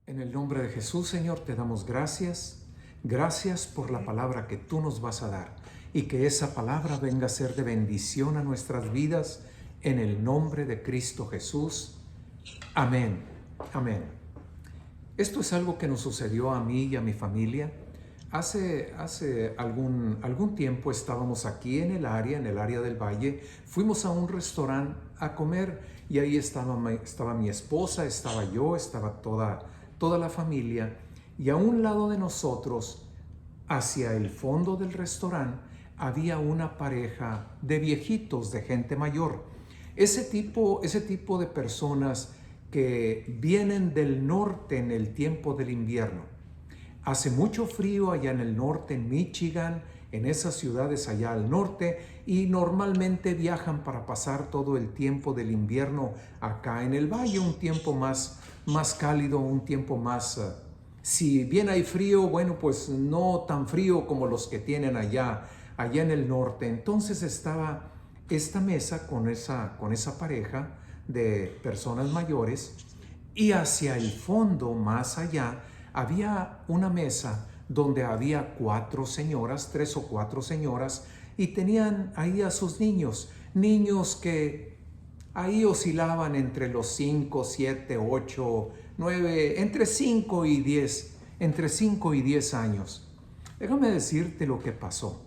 En el nombre de Jesús, Señor, te damos gracias. Gracias por la palabra que tú nos vas a dar y que esa palabra venga a ser de bendición a nuestras vidas en el nombre de Cristo Jesús. Amén. Amén. Esto es algo que nos sucedió a mí y a mi familia. Hace algún tiempo estábamos aquí en el área del Valle. Fuimos a un restaurante a comer y ahí estaba mi esposa, estaba yo, estaba toda la familia. Y a un lado de nosotros, hacia el fondo del restaurante, había una pareja de viejitos, de gente mayor. Ese tipo de personas que vienen del norte en el tiempo del invierno. Hace mucho frío allá en el norte, en Michigan, en esas ciudades allá al norte, y normalmente viajan para pasar todo el tiempo del invierno acá en el valle, un tiempo más cálido, un tiempo más... si bien hay frío, bueno, pues no tan frío como los que tienen allá en el norte. Entonces estaba esta mesa con esa pareja de personas mayores, y hacia el fondo, más allá, había una mesa donde había tres o cuatro señoras, y tenían ahí a sus niños que ahí oscilaban entre los 5, 7, 8, 9, entre 5 y 10 años. Déjame decirte lo que pasó.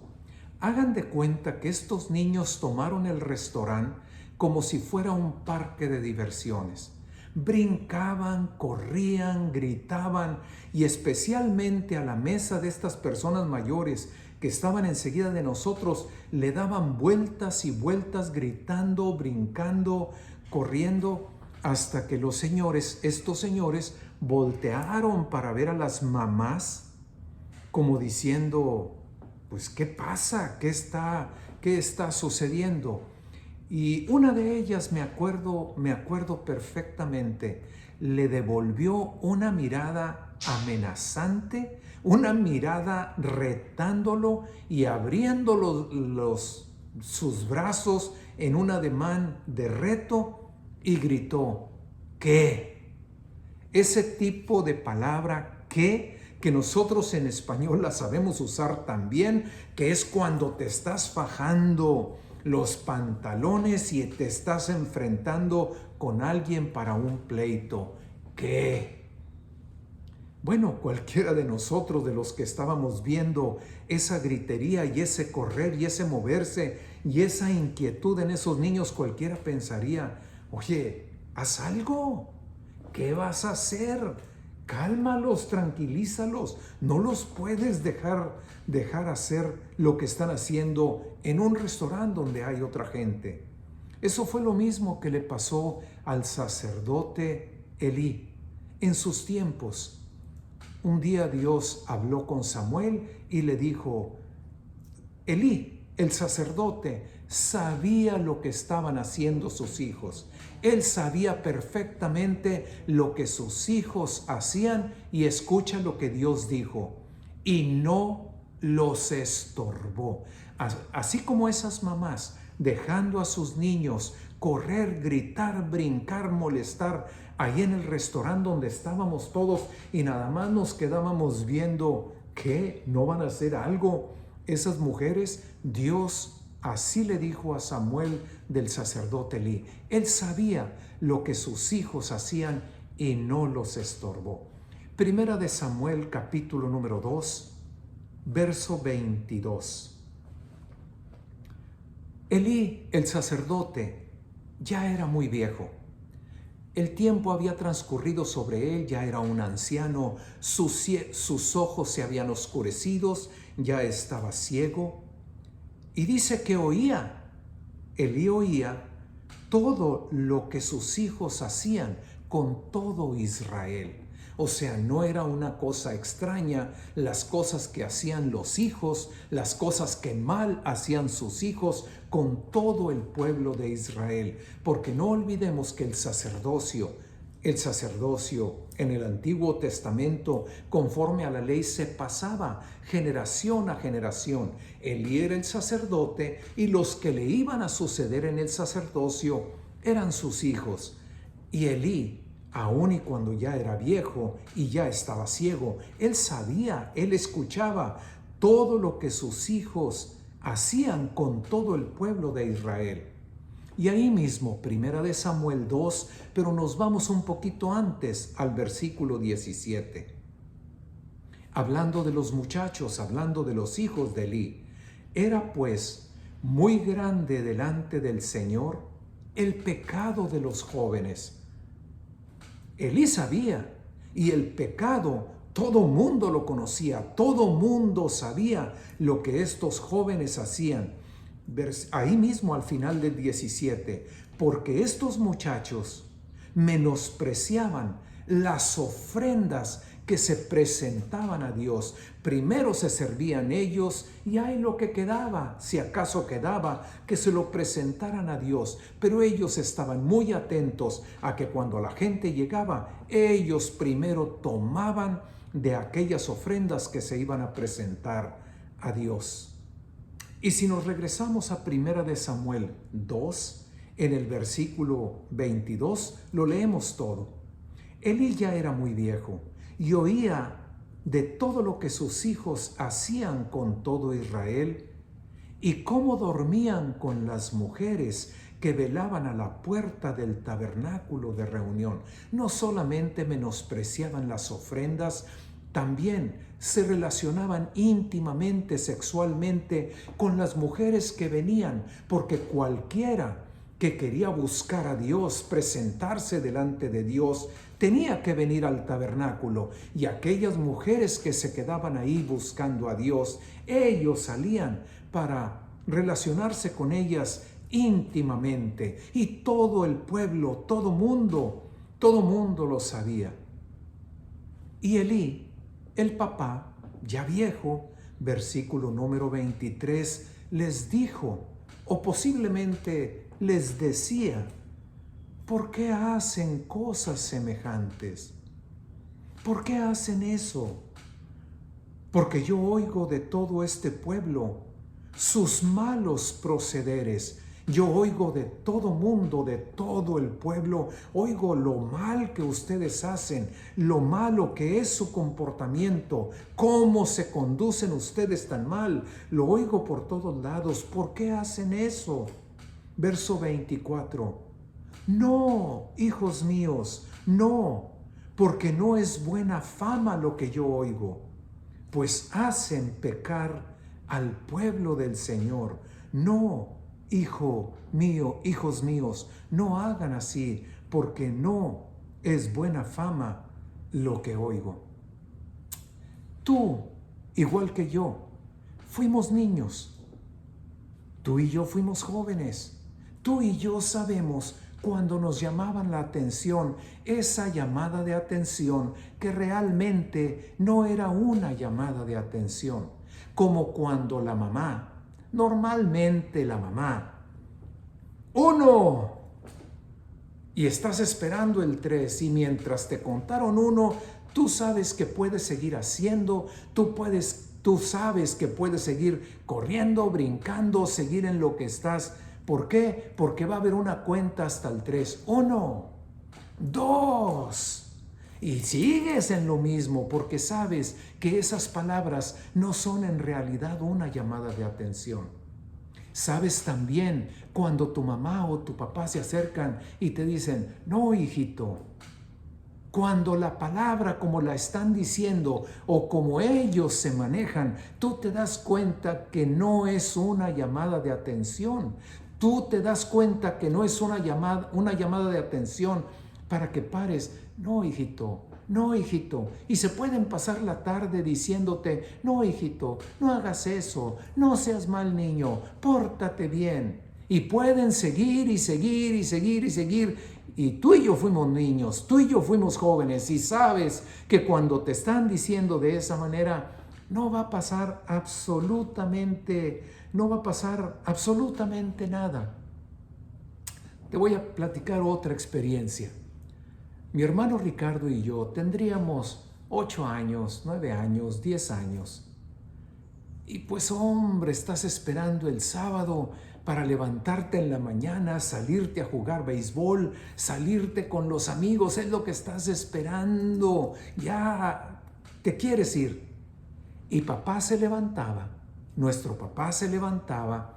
Hagan de cuenta que estos niños tomaron el restaurante como si fuera un parque de diversiones. Brincaban, corrían, gritaban, y especialmente a la mesa de estas personas mayores que estaban enseguida de nosotros, le daban vueltas y vueltas, gritando, brincando, corriendo, hasta que estos señores, voltearon para ver a las mamás, como diciendo, pues, ¿qué pasa? ¿Qué está sucediendo? Y una de ellas, me acuerdo perfectamente, le devolvió una mirada amenazante, una mirada retándolo y abriendo sus brazos en un ademán de reto, y gritó, ¿qué? Ese tipo de palabra, ¿qué?, que nosotros en español la sabemos usar también, que es cuando te estás fajando los pantalones y te estás enfrentando con alguien para un pleito. ¿Qué? Bueno, cualquiera de nosotros, de los que estábamos viendo esa gritería y ese correr y ese moverse y esa inquietud en esos niños, cualquiera pensaría, oye, haz algo. ¿Qué vas a hacer? Cálmalos, tranquilízalos. No los puedes dejar hacer lo que están haciendo en un restaurante donde hay otra gente. Eso fue lo mismo que le pasó al sacerdote Elí. En sus tiempos, un día Dios habló con Samuel y le dijo, Elí, el sacerdote, sabía lo que estaban haciendo sus hijos. Él sabía perfectamente lo que sus hijos hacían, y escucha lo que Dios dijo, y no los estorbó. Así como esas mamás dejando a sus niños correr, gritar, brincar, molestar ahí en el restaurante donde estábamos todos, y nada más nos quedábamos viendo, ¿qué? ¿No van a hacer algo esas mujeres? Dios así le dijo a Samuel del sacerdote Elí. Él sabía lo que sus hijos hacían y no los estorbó. Primera de Samuel, capítulo número 2, verso 22. Elí, el sacerdote, ya era muy viejo. El tiempo había transcurrido sobre él, ya era un anciano, sus ojos se habían oscurecido, ya estaba ciego. Y dice que Elí oía todo lo que sus hijos hacían con todo Israel. O sea, no era una cosa extraña las cosas que hacían los hijos, las cosas que mal hacían sus hijos con todo el pueblo de Israel. Porque no olvidemos que el sacerdocio en el Antiguo Testamento, conforme a la ley, se pasaba generación a generación. Elí era el sacerdote, y los que le iban a suceder en el sacerdocio eran sus hijos. Y Elí, aun y cuando ya era viejo y ya estaba ciego, él sabía, él escuchaba todo lo que sus hijos hacían con todo el pueblo de Israel. Y ahí mismo, 1 Samuel 2, pero nos vamos un poquito antes al versículo 17. Hablando de los muchachos, hablando de los hijos de Elí, era pues muy grande delante del Señor el pecado de los jóvenes. Elí sabía, y el pecado, todo mundo lo conocía, todo mundo sabía lo que estos jóvenes hacían. Ahí mismo al final del 17, porque estos muchachos menospreciaban las ofrendas que se presentaban a Dios. Primero se servían ellos y ahí lo que quedaba, si acaso quedaba, que se lo presentaran a Dios. Pero ellos estaban muy atentos a que cuando la gente llegaba, ellos primero tomaban de aquellas ofrendas que se iban a presentar a Dios. Y si nos regresamos a 1 Samuel 2, en el versículo 22, lo leemos todo. Elí ya era muy viejo y oía de todo lo que sus hijos hacían con todo Israel y cómo dormían con las mujeres que velaban a la puerta del tabernáculo de reunión. No solamente menospreciaban las ofrendas, también se relacionaban íntimamente, sexualmente con las mujeres que venían, porque cualquiera que quería buscar a Dios, presentarse delante de Dios, tenía que venir al tabernáculo, y aquellas mujeres que se quedaban ahí buscando a Dios, ellos salían para relacionarse con ellas íntimamente, y todo el pueblo, todo mundo lo sabía. Y Elí, el papá, ya viejo, versículo número 23, les dijo, o posiblemente les decía, ¿por qué hacen cosas semejantes? ¿Por qué hacen eso? Porque yo oigo de todo este pueblo sus malos procederes. Yo oigo de todo mundo, de todo el pueblo, oigo lo mal que ustedes hacen, lo malo que es su comportamiento, cómo se conducen ustedes tan mal. Lo oigo por todos lados. ¿Por qué hacen eso? Verso 24. No, hijos míos, no, porque no es buena fama lo que yo oigo, pues hacen pecar al pueblo del Señor. No, hijo mío, hijos míos, no hagan así, porque no es buena fama lo que oigo. Tú, igual que yo, fuimos niños. Tú y yo fuimos jóvenes. Tú y yo sabemos cuando nos llamaban la atención, esa llamada de atención que realmente no era una llamada de atención, como cuando la mamá, normalmente la mamá, 1, y estás esperando el 3, y mientras te contaron 1, tú sabes que puedes seguir haciendo, tú sabes que puedes seguir corriendo, brincando, seguir en lo que estás. ¿Por qué? Porque va a haber una cuenta hasta el 3. 1, 2. Y sigues en lo mismo porque sabes que esas palabras no son en realidad una llamada de atención. Sabes también cuando tu mamá o tu papá se acercan y te dicen, no, hijito. Cuando la palabra como la están diciendo o como ellos se manejan, tú te das cuenta que no es una llamada de atención. Tú te das cuenta que no es una llamada de atención para que pares. No, hijito, no, hijito. Y se pueden pasar la tarde diciéndote, no, hijito, no hagas eso, no seas mal niño, pórtate bien. Y pueden seguir y seguir y seguir y seguir. Y tú y yo fuimos niños, tú y yo fuimos jóvenes, y sabes que cuando te están diciendo de esa manera, no va a pasar absolutamente nada. Te voy a platicar otra experiencia. Mi hermano Ricardo y yo tendríamos 8 años, 9 años, 10 años. Y pues hombre, estás esperando el sábado para levantarte en la mañana, salirte a jugar béisbol, salirte con los amigos, es lo que estás esperando. Ya te quieres ir. Y papá se levantaba, nuestro papá se levantaba,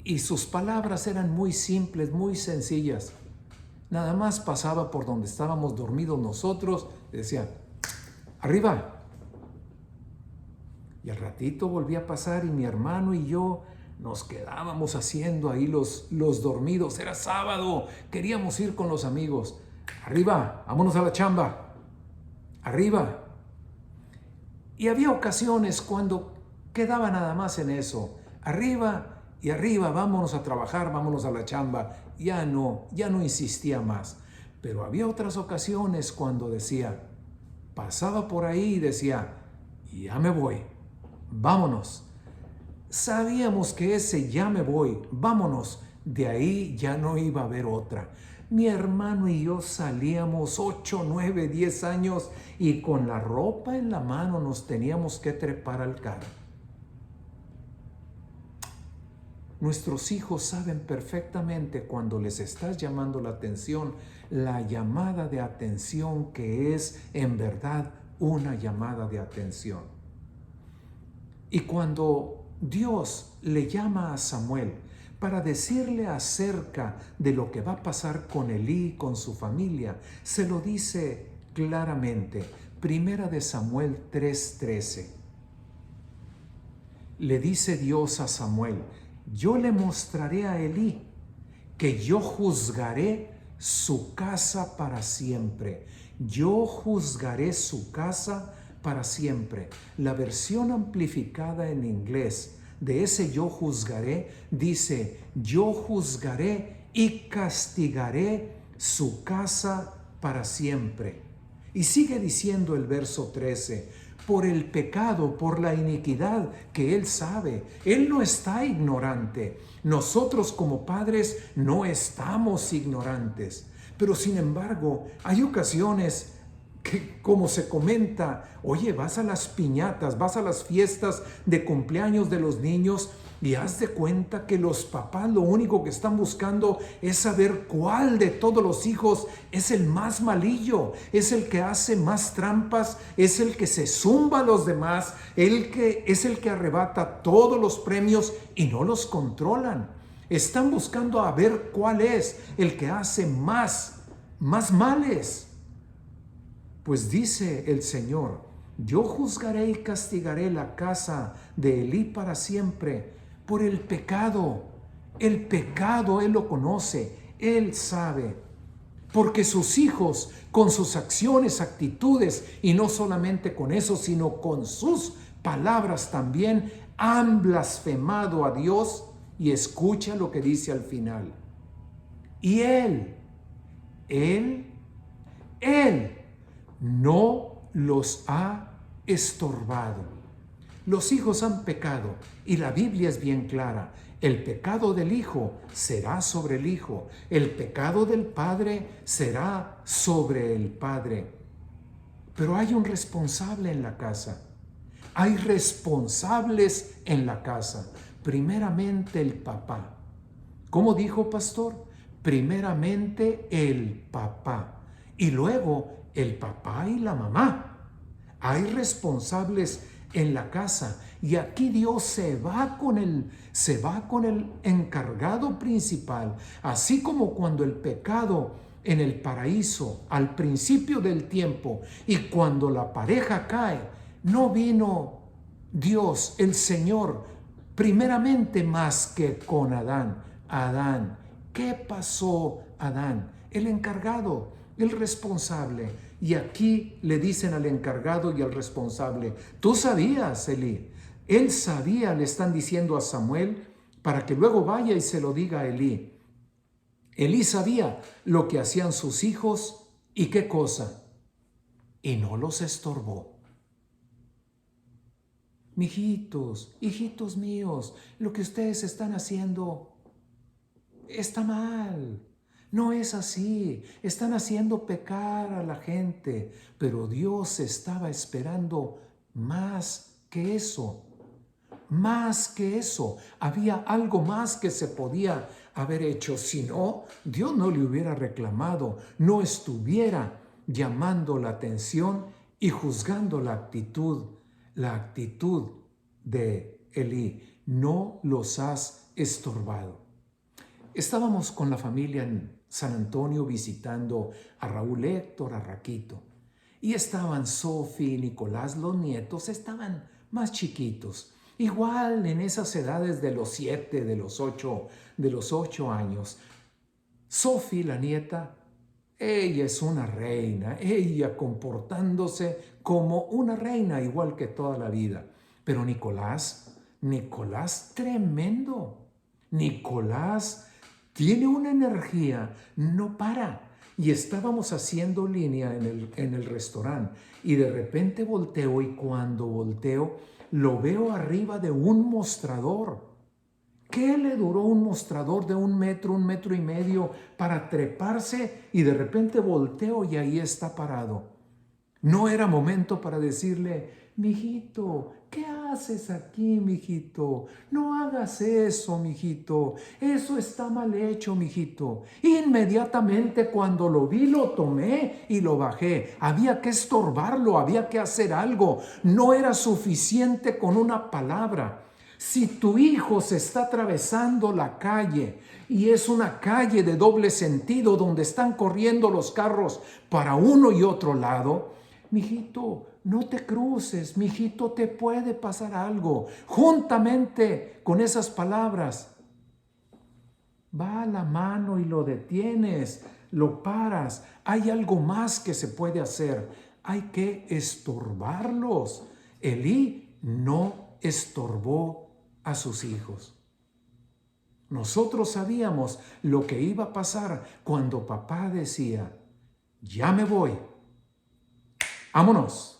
y sus palabras eran muy simples, muy sencillas. Nada más pasaba por donde estábamos dormidos nosotros y decía, arriba. Y al ratito volvía a pasar y mi hermano y yo nos quedábamos haciendo ahí los dormidos. Era sábado, queríamos ir con los amigos. Arriba, vámonos a la chamba. Arriba. Y había ocasiones cuando quedaba nada más en eso. Arriba y arriba, vámonos a trabajar, vámonos a la chamba. Ya no insistía más. Pero había otras ocasiones cuando decía, pasaba por ahí y decía, ya me voy, vámonos. Sabíamos que ese ya me voy, vámonos, de ahí ya no iba a haber otra. Mi hermano y yo salíamos 8, 9, 10 años y con la ropa en la mano nos teníamos que trepar al carro. Nuestros hijos saben perfectamente cuando les estás llamando la atención, la llamada de atención que es en verdad una llamada de atención. Y cuando Dios le llama a Samuel para decirle acerca de lo que va a pasar con Elí y con su familia, se lo dice claramente. Primera de Samuel 3:13. Le dice Dios a Samuel, yo le mostraré a Elí que yo juzgaré su casa para siempre. Yo juzgaré su casa para siempre. La versión amplificada en inglés de ese yo juzgaré dice, yo juzgaré y castigaré su casa para siempre. Y sigue diciendo el verso 13, por el pecado, por la iniquidad que Él sabe. Él no está ignorante. Nosotros como padres no estamos ignorantes. Pero sin embargo, hay ocasiones que, como se comenta, oye, vas a las piñatas, vas a las fiestas de cumpleaños de los niños y haz de cuenta que los papás lo único que están buscando es saber cuál de todos los hijos es el más malillo, es el que hace más trampas, es el que se zumba a los demás, es el que arrebata todos los premios y no los controlan. Están buscando a ver cuál es el que hace más males. Pues dice el Señor, yo juzgaré y castigaré la casa de Elí para siempre por el pecado. El pecado Él lo conoce, Él sabe. Porque sus hijos, con sus acciones, actitudes, y no solamente con eso, sino con sus palabras también, han blasfemado a Dios. Y escucha lo que dice al final. Y Él no los ha estorbado. Los hijos han pecado y la Biblia es bien clara. El pecado del hijo será sobre el hijo. El pecado del padre será sobre el padre. Pero hay un responsable en la casa. Hay responsables en la casa. Primeramente el papá. ¿Cómo dijo pastor? Primeramente el papá. Y luego el papá y la mamá. Hay responsables en la casa y aquí Dios se va con el encargado principal, así como cuando el pecado en el paraíso al principio del tiempo y cuando la pareja cae, no vino Dios, el Señor, primeramente más que con Adán. Adán, ¿qué pasó, Adán? El encargado, el responsable. Y aquí le dicen al encargado y al responsable, tú sabías, Elí. Él sabía, le están diciendo a Samuel, para que luego vaya y se lo diga a Elí. Elí sabía lo que hacían sus hijos y qué cosa. Y no los estorbó. Mijitos, hijitos míos, lo que ustedes están haciendo está mal. No es así. Están haciendo pecar a la gente, pero Dios estaba esperando más que eso. más que eso, había algo más que se podía haber hecho. Si no, Dios no le hubiera reclamado, no estuviera llamando la atención y juzgando la actitud de Elí. No los has estorbado. Estábamos con la familia en San Antonio visitando a Raúl Héctor, a Raquito. Y estaban Sofi y Nicolás, los nietos, estaban más chiquitos. Igual en esas edades de los 7, de los 8 años. Sofi, la nieta, ella es una reina, ella comportándose como una reina igual que toda la vida. Pero Nicolás tremendo. Nicolás tiene una energía, no para. Y estábamos haciendo línea en el restaurante y de repente volteo y cuando volteo lo veo arriba de un mostrador. ¿Qué le duró un mostrador de 1 metro, 1,5 metros para treparse y de repente volteo y ahí está parado? No era momento para decirle, mijito, ¿qué haces aquí, mijito? No hagas eso, mijito. Eso está mal hecho, mijito. Inmediatamente cuando lo vi, lo tomé y lo bajé. Había que estorbarlo, había que hacer algo. No era suficiente con una palabra. Si tu hijo se está atravesando la calle y es una calle de doble sentido donde están corriendo los carros para uno y otro lado, mijito, no te cruces, mijito, te puede pasar algo. Juntamente con esas palabras, va a la mano y lo detienes, lo paras. Hay algo más que se puede hacer. Hay que estorbarlos. Elí no estorbó a sus hijos. Nosotros sabíamos lo que iba a pasar cuando papá decía, ya me voy, vámonos.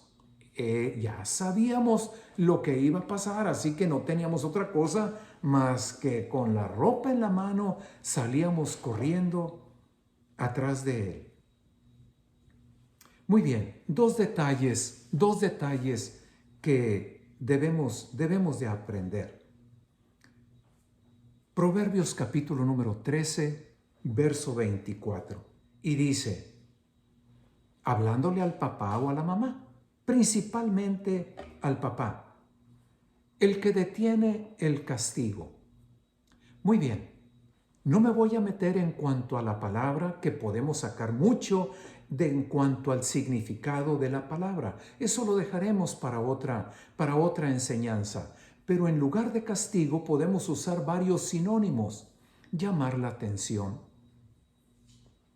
Ya sabíamos lo que iba a pasar, así que no teníamos otra cosa más que con la ropa en la mano salíamos corriendo atrás de él. Muy bien, dos detalles que debemos de aprender. Proverbios capítulo número 13, verso 24. Y dice, hablándole al papá o a la mamá, principalmente al papá, el que detiene el castigo. Muy bien, no me voy a meter en cuanto a la palabra, que podemos sacar mucho en cuanto al significado de la palabra. Eso lo dejaremos para otra enseñanza. Pero en lugar de castigo podemos usar varios sinónimos. Llamar la atención.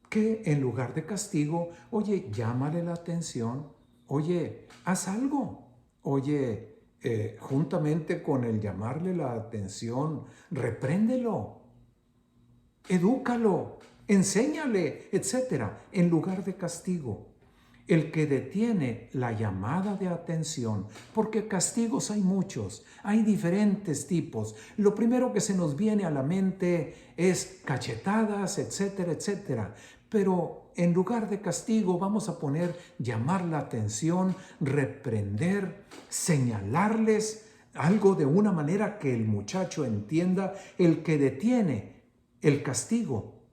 Que en lugar de castigo, oye, llámale la atención. Oye, haz algo. Oye, juntamente con el llamarle la atención, repréndelo. Edúcalo, enséñale, etc. En lugar de castigo. El que detiene la llamada de atención, porque castigos hay muchos, hay diferentes tipos. Lo primero que se nos viene a la mente es cachetadas, etcétera, etcétera. Pero en lugar de castigo vamos a poner llamar la atención, reprender, señalarles algo de una manera que el muchacho entienda. El que detiene el castigo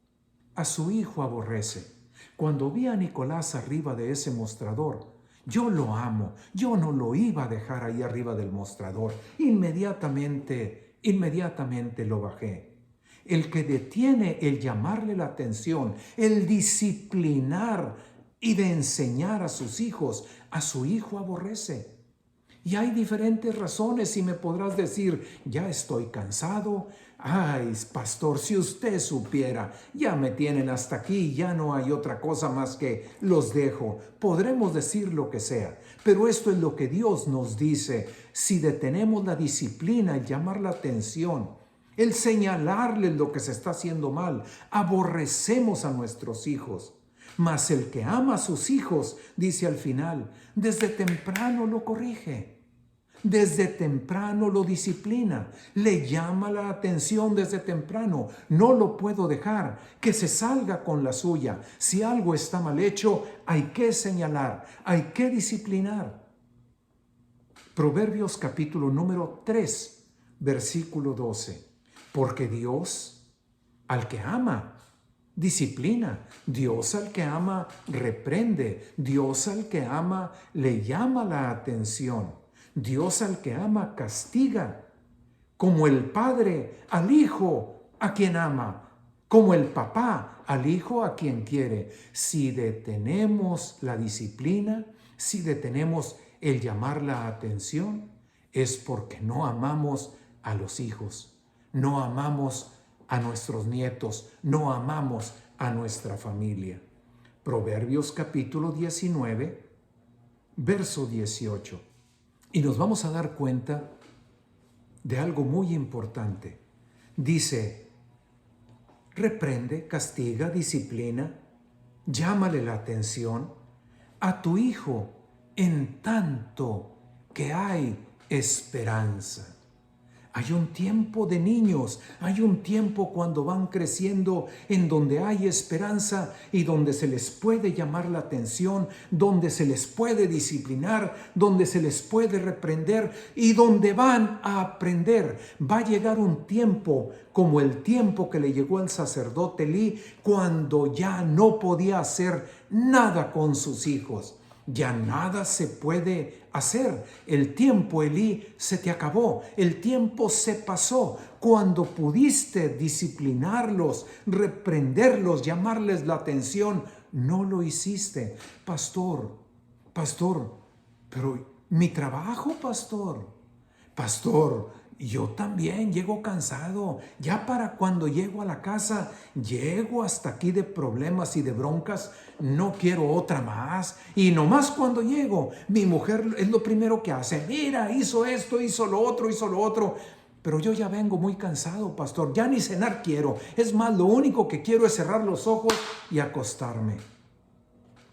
a su hijo aborrece. Cuando vi a Nicolás arriba de ese mostrador, yo lo amo, yo no lo iba a dejar ahí arriba del mostrador. Inmediatamente lo bajé. El que detiene el llamarle la atención, el disciplinar y de enseñar a sus hijos, a su hijo aborrece. Y hay diferentes razones y me podrás decir, ya estoy cansado. Ay, pastor, si usted supiera, ya me tienen hasta aquí, ya no hay otra cosa más que los dejo. Podremos decir lo que sea, pero esto es lo que Dios nos dice. Si detenemos la disciplina, el llamar la atención, el señalarles lo que se está haciendo mal, aborrecemos a nuestros hijos. Mas el que ama a sus hijos, dice al final, desde temprano lo corrige. Desde temprano lo disciplina, le llama la atención desde temprano. No lo puedo dejar que se salga con la suya. Si algo está mal hecho, hay que señalar, hay que disciplinar. Proverbios capítulo número 3, versículo 12. Porque Dios al que ama disciplina, Dios al que ama reprende, Dios al que ama le llama la atención, Dios al que ama castiga, como el padre al hijo a quien ama, como el papá al hijo a quien quiere. Si detenemos la disciplina, si detenemos el llamar la atención, es porque no amamos a los hijos, no amamos a nuestros nietos, no amamos a nuestra familia. Proverbios capítulo 19, verso 18. Y nos vamos a dar cuenta de algo muy importante. Dice, reprende, castiga, disciplina, llámale la atención a tu hijo en tanto que hay esperanza. Hay un tiempo de niños, hay un tiempo cuando van creciendo en donde hay esperanza y donde se les puede llamar la atención, donde se les puede disciplinar, donde se les puede reprender y donde van a aprender. Va a llegar un tiempo como el tiempo que le llegó al sacerdote Elí, cuando ya no podía hacer nada con sus hijos. Ya nada se puede hacer. El tiempo, Elí, se te acabó. El tiempo se pasó. Cuando pudiste disciplinarlos, reprenderlos, llamarles la atención, no lo hiciste. Pastor, pero mi trabajo, pastor, yo también llego cansado. Ya para cuando llego a la casa, llego hasta aquí de problemas y de broncas. No quiero otra más. Y nomás cuando llego, mi mujer es lo primero que hace. Mira, hizo esto, hizo lo otro. Pero yo ya vengo muy cansado, pastor. Ya ni cenar quiero. Es más, lo único que quiero es cerrar los ojos y acostarme.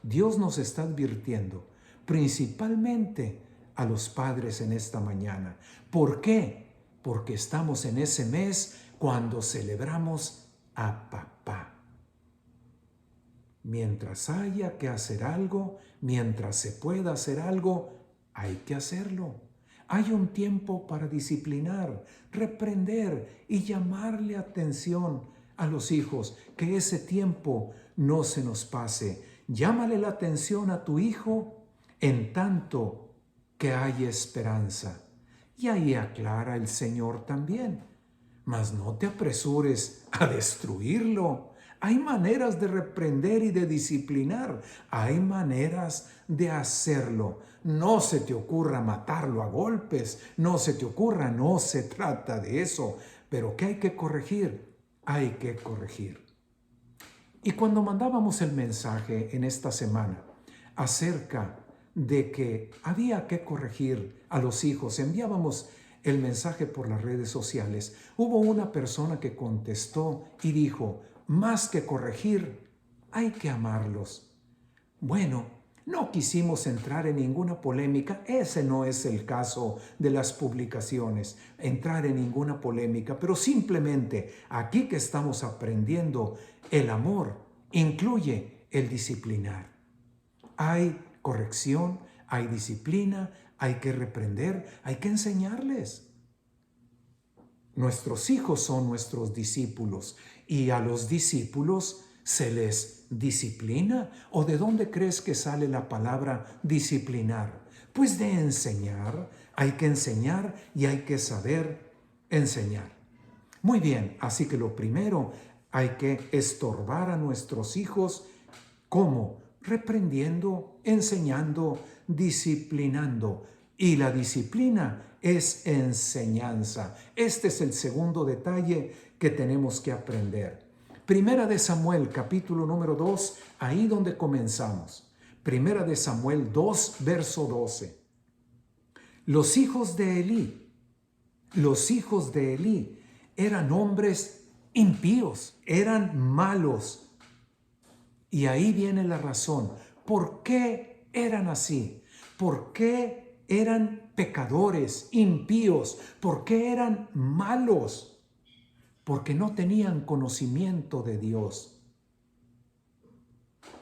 Dios nos está advirtiendo, principalmente a los padres en esta mañana. ¿Por qué? Porque estamos en ese mes cuando celebramos a papá. Mientras haya que hacer algo, mientras se pueda hacer algo, hay que hacerlo. Hay un tiempo para disciplinar, reprender y llamarle atención a los hijos. Que ese tiempo no se nos pase. Llámale la atención a tu hijo en tanto que hay esperanza. Y ahí aclara el Señor también. Mas no te apresures a destruirlo. Hay maneras de reprender y de disciplinar. Hay maneras de hacerlo. No se te ocurra matarlo a golpes. No se te ocurra, no se trata de eso. Pero ¿qué hay que corregir? Hay que corregir. Y cuando mandábamos el mensaje en esta semana acerca de que había que corregir a los hijos, enviábamos el mensaje por las redes sociales, hubo una persona que contestó y dijo, más que corregir, hay que amarlos. Bueno, no quisimos entrar en ninguna polémica, ese no es el caso de las publicaciones, entrar en ninguna polémica, pero simplemente aquí que estamos aprendiendo, el amor incluye el disciplinar. Hay corrección, hay disciplina, hay que reprender, hay que enseñarles. Nuestros hijos son nuestros discípulos y a los discípulos se les disciplina. ¿O de dónde crees que sale la palabra disciplinar? Pues de enseñar. Hay que enseñar y hay que saber enseñar. Muy bien, así que lo primero, hay que estorbar a nuestros hijos. ¿Cómo? Reprendiendo, enseñando, disciplinando. Y la disciplina es enseñanza. Este es el segundo detalle que tenemos que aprender. Primera de Samuel, capítulo número 2, ahí donde comenzamos. Primera de Samuel 2, verso 12. Los hijos de Elí eran hombres impíos, eran malos. Y ahí viene la razón. ¿Por qué eran así? ¿Por qué eran pecadores, impíos? ¿Por qué eran malos? Porque no tenían conocimiento de Dios.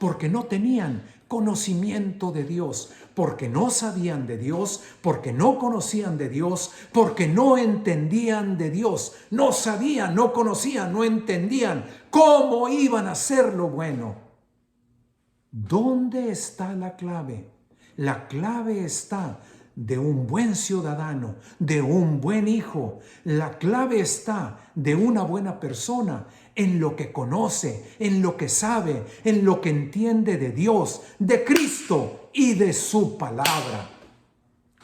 Porque no tenían conocimiento de Dios, porque no sabían de Dios, porque no conocían de Dios, porque no entendían de Dios, no sabían, no conocían, no entendían cómo iban a hacer lo bueno. ¿Dónde está la clave? La clave está de un buen ciudadano, de un buen hijo. La clave está de una buena persona en lo que conoce, en lo que sabe, en lo que entiende de Dios, de Cristo y de su palabra.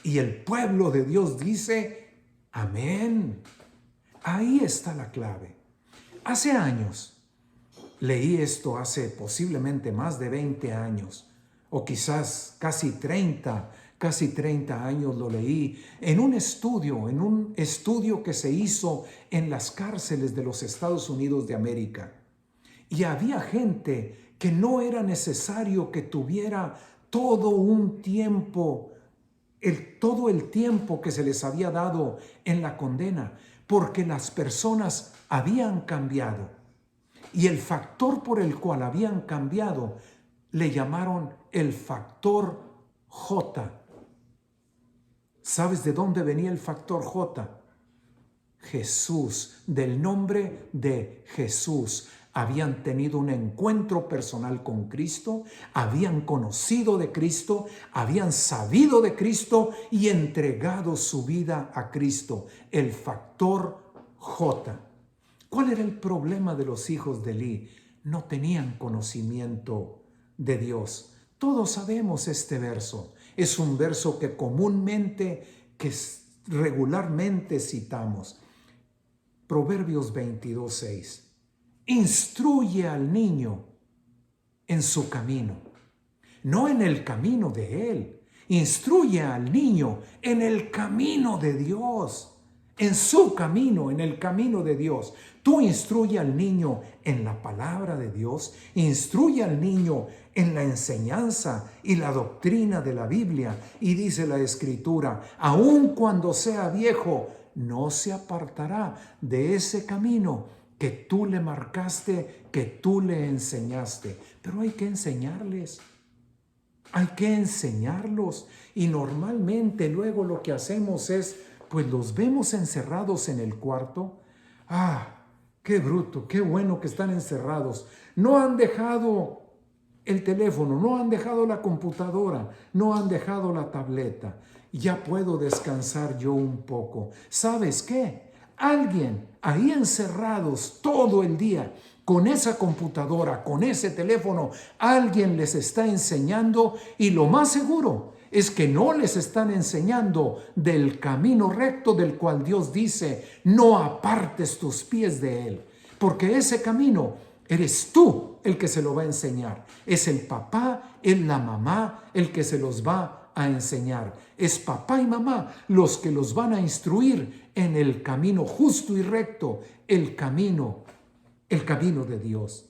Y el pueblo de Dios dice, amén. Ahí está la clave. Hace años, leí esto hace posiblemente más de 20 años, o quizás casi 30 años lo leí en un estudio que se hizo en las cárceles de los Estados Unidos de América. Y había gente que no era necesario que tuviera todo el tiempo que se les había dado en la condena, porque las personas habían cambiado. Y el factor por el cual habían cambiado le llamaron el factor J. ¿Sabes de dónde venía el factor J? Jesús, del nombre de Jesús. Habían tenido un encuentro personal con Cristo, habían conocido de Cristo, habían sabido de Cristo y entregado su vida a Cristo. El factor J. ¿Cuál era el problema de los hijos de Elí? No tenían conocimiento de Dios. Todos sabemos este verso. Es un verso que regularmente citamos. Proverbios 22:6. Instruye al niño en su camino, no en el camino de él. Instruye al niño en el camino de Dios. En su camino, en el camino de Dios. Tú instruye al niño en la palabra de Dios, instruye al niño en la enseñanza y la doctrina de la Biblia. Y dice la Escritura, aun cuando sea viejo, no se apartará de ese camino que tú le marcaste, que tú le enseñaste. Pero hay que enseñarles. Hay que enseñarlos. Y normalmente luego lo que hacemos es, pues los vemos encerrados en el cuarto. Qué bruto, qué bueno que están encerrados. No han dejado el teléfono, no han dejado la computadora, no han dejado la tableta. Ya puedo descansar yo un poco. ¿Sabes qué? Alguien ahí encerrados todo el día con esa computadora, con ese teléfono, alguien les está enseñando y lo más seguro es que no les están enseñando del camino recto del cual Dios dice, no apartes tus pies de él, porque ese camino eres tú el que se lo va a enseñar. Es el papá, es la mamá el que se los va a enseñar. Es papá y mamá los que los van a instruir en el camino justo y recto, el camino de Dios.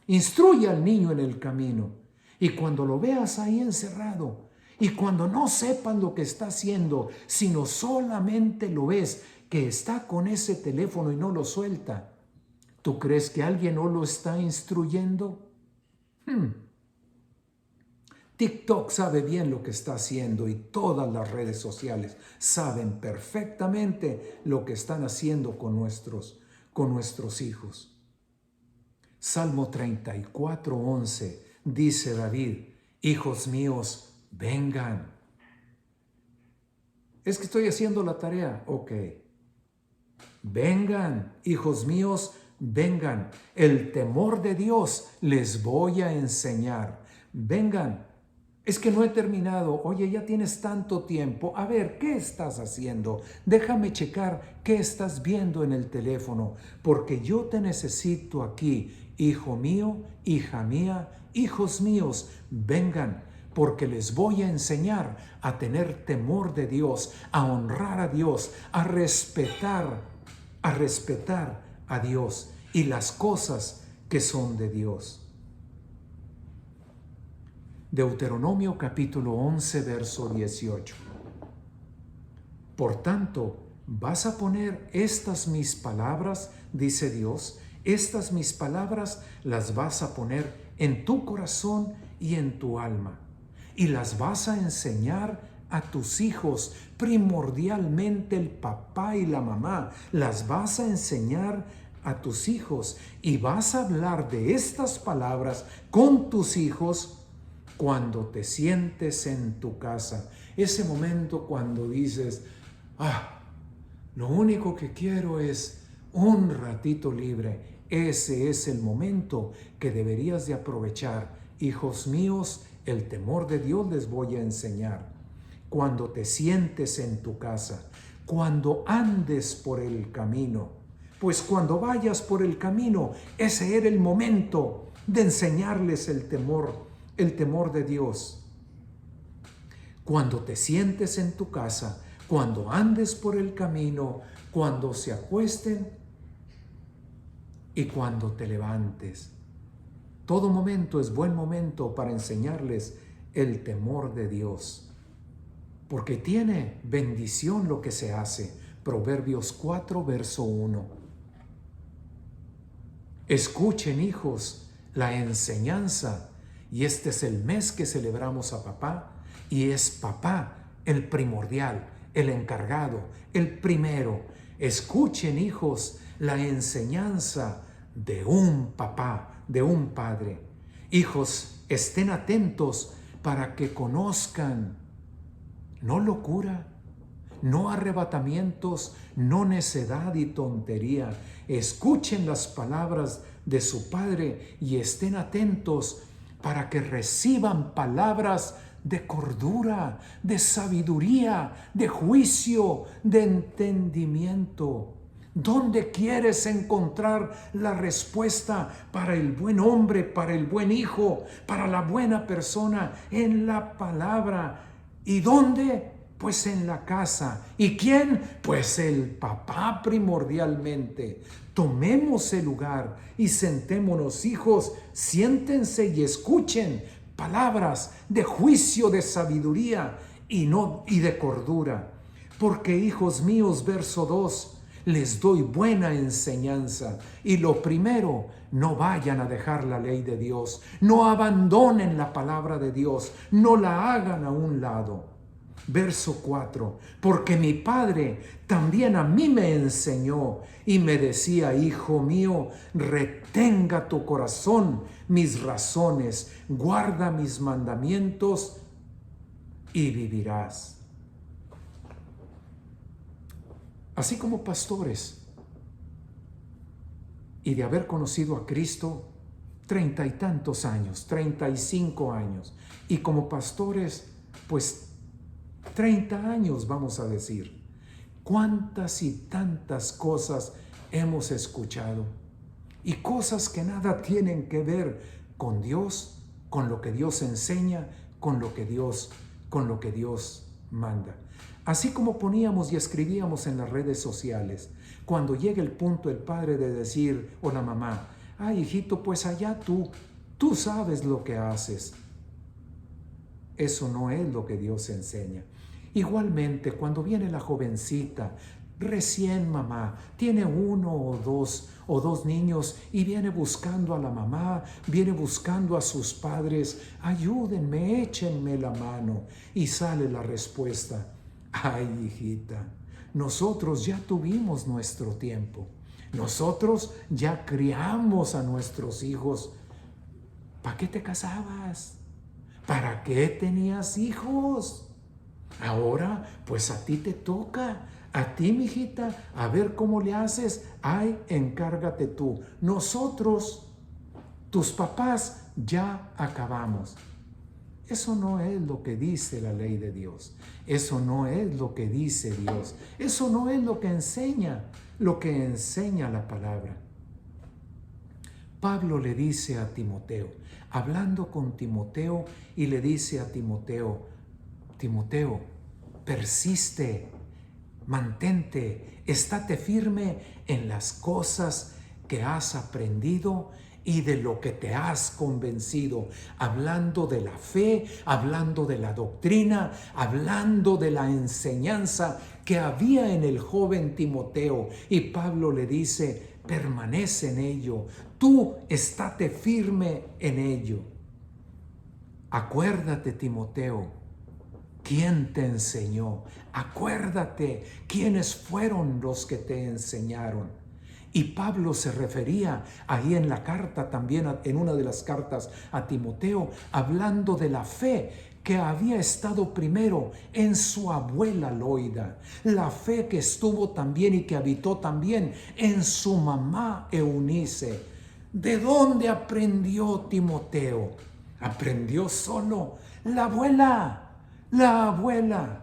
Instruye al niño en el camino. Y cuando lo veas ahí encerrado, y cuando no sepas lo que está haciendo, sino solamente lo ves que está con ese teléfono y no lo suelta, ¿tú crees que alguien no lo está instruyendo? TikTok sabe bien lo que está haciendo y todas las redes sociales saben perfectamente lo que están haciendo con nuestros hijos. Salmo 34:11 dice David, hijos míos, vengan. Es que estoy haciendo la tarea. Ok. Vengan, hijos míos, vengan. El temor de Dios les voy a enseñar. Vengan. Es que no he terminado. Oye, ya tienes tanto tiempo. A ver, ¿qué estás haciendo? Déjame checar qué estás viendo en el teléfono, porque yo te necesito aquí. Hijo mío, hija mía, hijos míos, vengan. Porque les voy a enseñar a tener temor de Dios, a honrar a Dios, a respetar a Dios y las cosas que son de Dios. Deuteronomio capítulo 11, verso 18. Por tanto, vas a poner estas mis palabras, dice Dios, estas mis palabras las vas a poner en tu corazón y en tu alma. Y las vas a enseñar a tus hijos, primordialmente el papá y la mamá. Las vas a enseñar a tus hijos y vas a hablar de estas palabras con tus hijos cuando te sientes en tu casa. Ese momento cuando dices, lo único que quiero es un ratito libre. Ese es el momento que deberías de aprovechar. Hijos míos, el temor de Dios les voy a enseñar. Cuando te sientes en tu casa, cuando andes por el camino, pues cuando vayas por el camino, ese era el momento de enseñarles el temor de Dios. Cuando te sientes en tu casa, cuando andes por el camino, cuando se acuesten y cuando te levantes. Todo momento es buen momento para enseñarles el temor de Dios, porque tiene bendición lo que se hace. Proverbios 4, verso 1. Escuchen, hijos, la enseñanza, y este es el mes que celebramos a papá, y es papá el primordial, el encargado, el primero. Escuchen, hijos, la enseñanza de un papá, de un padre. Hijos, estén atentos para que conozcan, no locura, no arrebatamientos, no necedad y tontería. Escuchen las palabras de su Padre y estén atentos para que reciban palabras de cordura, de sabiduría, de juicio, de entendimiento. ¿Dónde quieres encontrar la respuesta para el buen hombre, para el buen hijo, para la buena persona? En la palabra. ¿Y dónde? Pues en la casa. ¿Y quién? Pues el papá primordialmente. Tomemos el lugar y sentémonos, hijos, siéntense y escuchen palabras de juicio, de sabiduría y de cordura. Porque, hijos míos, verso 2, les doy buena enseñanza. Y lo primero, no vayan a dejar la ley de Dios. No abandonen la palabra de Dios. No la hagan a un lado. Verso 4, porque mi Padre también a mí me enseñó y me decía, hijo mío, retenga tu corazón mis razones, guarda mis mandamientos y vivirás. Así como pastores, y de haber conocido a Cristo 30 y tantos años, 35 años, y como pastores, pues 30 años, vamos a decir. Cuántas y tantas cosas hemos escuchado, y cosas que nada tienen que ver con Dios, con lo que Dios enseña, con lo que Dios manda. Así como poníamos y escribíamos en las redes sociales, cuando llega el punto el padre de decir, o la mamá, ay hijito, pues allá tú sabes lo que haces. Eso no es lo que Dios enseña. Igualmente, cuando viene la jovencita, recién mamá, tiene uno o dos niños y viene buscando a la mamá, viene buscando a sus padres, ayúdenme, échenme la mano, y sale la respuesta, ay hijita, nosotros ya tuvimos nuestro tiempo, nosotros ya criamos a nuestros hijos, ¿para qué te casabas? ¿Para qué tenías hijos? Ahora, pues a ti te toca, a ti, mijita, a ver cómo le haces. Ay, encárgate tú. Nosotros, tus papás, ya acabamos. Eso no es lo que dice la ley de Dios. Eso no es lo que dice Dios. Eso no es lo que enseña la palabra. Pablo le dice a Timoteo, hablando con Timoteo, y le dice a Timoteo, Timoteo, persiste, mantente, estate firme en las cosas que has aprendido y de lo que te has convencido, hablando de la fe, hablando de la doctrina, hablando de la enseñanza que había en el joven Timoteo. Y Pablo le dice, permanece en ello, tú estate firme en ello. Acuérdate, Timoteo, ¿quién te enseñó? Acuérdate quiénes fueron los que te enseñaron. Y Pablo se refería ahí en la carta, también en una de las cartas a Timoteo, hablando de la fe que había estado primero en su abuela Loida, la fe que estuvo también y que habitó también en su mamá Eunice. ¿De dónde aprendió Timoteo? Aprendió solo la abuela, la abuela.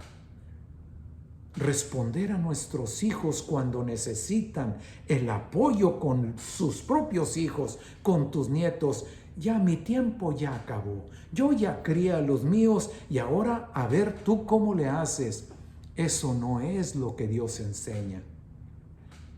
Responder a nuestros hijos cuando necesitan el apoyo con sus propios hijos, con tus nietos. Ya mi tiempo ya acabó. Yo ya crié a los míos y ahora a ver tú cómo le haces. Eso no es lo que Dios enseña.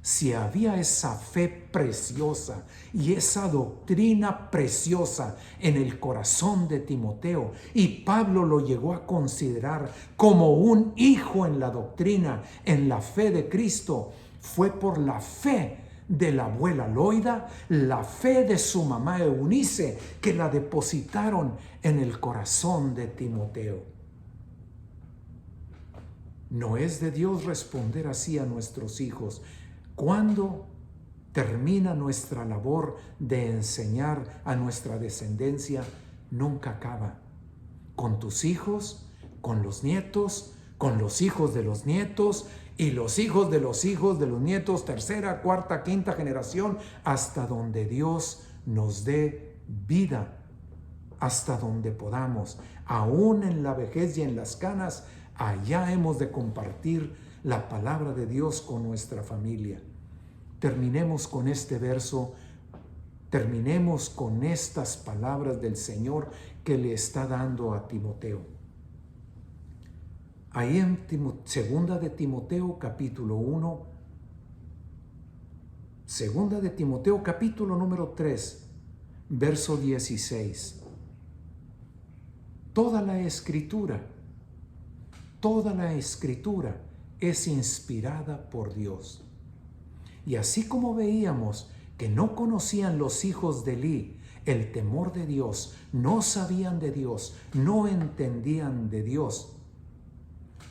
Si había esa fe preciosa y esa doctrina preciosa en el corazón de Timoteo, y Pablo lo llegó a considerar como un hijo en la doctrina, en la fe de Cristo, fue por la fe de la abuela Loida, la fe de su mamá Eunice, que la depositaron en el corazón de Timoteo. No es de Dios responder así a nuestros hijos. Cuando termina nuestra labor de enseñar a nuestra descendencia, nunca acaba. Con tus hijos, con los nietos, con los hijos de los nietos y los hijos de los hijos de los nietos, tercera, cuarta, quinta generación, hasta donde Dios nos dé vida, hasta donde podamos. Aún en la vejez y en las canas, allá hemos de compartir la palabra de Dios con nuestra familia. Terminemos con este verso, terminemos con estas palabras del Señor que le está dando a Timoteo. Ahí en segunda de Timoteo capítulo 1, segunda de Timoteo capítulo número 3, verso 16. Toda la escritura es inspirada por Dios. Y así como veíamos que no conocían los hijos de Elí el temor de Dios, no sabían de Dios, no entendían de Dios.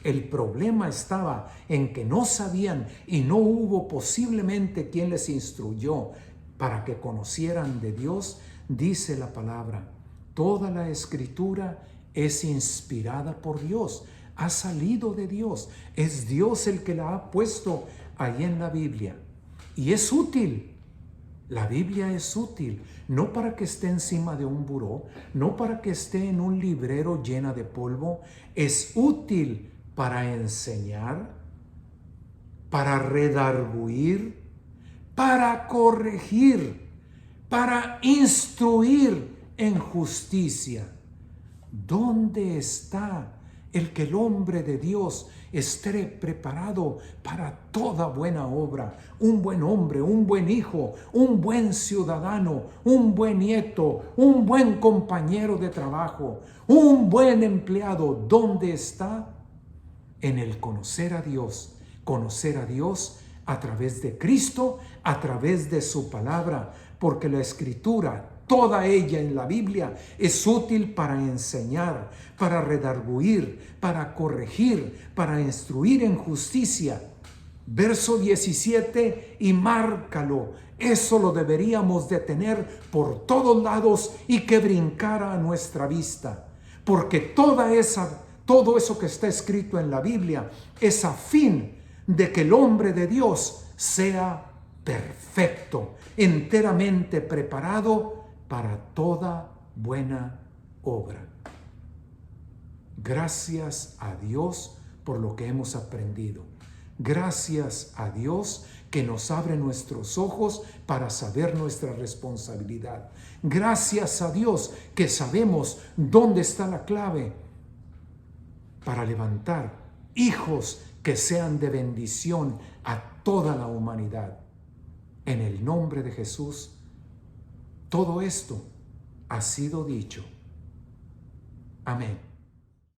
El problema estaba en que no sabían y no hubo posiblemente quien les instruyó para que conocieran de Dios. Dice la palabra, toda la escritura es inspirada por Dios, ha salido de Dios, es Dios el que la ha puesto ahí en la Biblia. Y es útil. La Biblia es útil, no para que esté encima de un buró, no para que esté en un librero llena de polvo. Es útil para enseñar, para redarguir, para corregir, para instruir en justicia. ¿Dónde está el que el hombre de Dios esté preparado para toda buena obra? Un buen hombre, un buen hijo, un buen ciudadano, un buen nieto, un buen compañero de trabajo, un buen empleado. ¿Dónde está? En el conocer a Dios a través de Cristo, a través de su palabra, porque la Escritura, toda ella en la Biblia, es útil para enseñar, para redarguir, para corregir, para instruir en justicia. Verso 17, y márcalo. Eso lo deberíamos de tener por todos lados y que brincara a nuestra vista, porque todo eso que está escrito en la Biblia es a fin de que el hombre de Dios sea perfecto, enteramente preparado para toda buena obra. Gracias a Dios por lo que hemos aprendido. Gracias a Dios que nos abre nuestros ojos para saber nuestra responsabilidad. Gracias a Dios que sabemos dónde está la clave para levantar hijos que sean de bendición a toda la humanidad. En el nombre de Jesús, todo esto ha sido dicho. Amén.